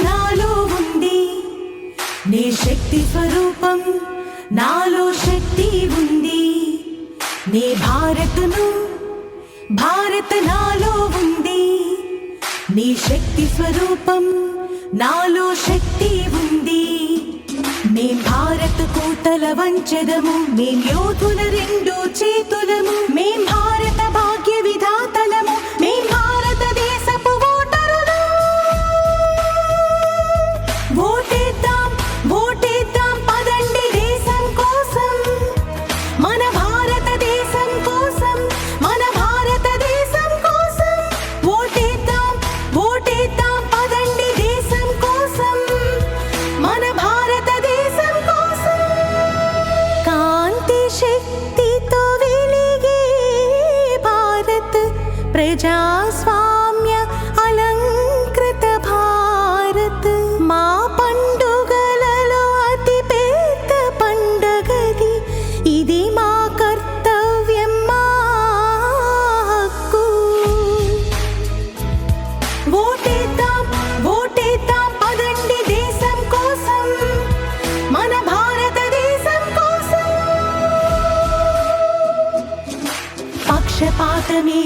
నాలో ఉంది, నీ శక్తి స్వరూపం నాలో శక్తి ఉంది. నీ భారత్ నాలో ఉంది, నీ శక్తి స్వరూపం నాలో శక్తి ఉంది. మేం భారతకు తల వంచెదము, మేం యోధుల రెండు చేతులము, మేం భారత భాగ్య విధాతలము, మేం భారతదేశపు ఓటరులు. ఓటేద్దాం ఓటేద్దాం పదండి దేశం కోసం, మన భారతదేశం కోసం, మన భారతదేశం కోసం. ఓటేద్దాం ఓటేద్దాం పదండి దేశం కోసం, మన భారతదేశం కోసం. కాంతి శక్తితో వెలిగే భారత్, ప్రజాస్వామ్య అలంకృత భారత్. మా పండుగలలో అతి పెద్ద పండగది, ఇది మా కర్తవ్యం, మా హక్కు. ఓటేద్దాం ఓటేద్దాం పదండి దేశం కోసం, మన భారతదేశం కోసం. పక్షపాతమే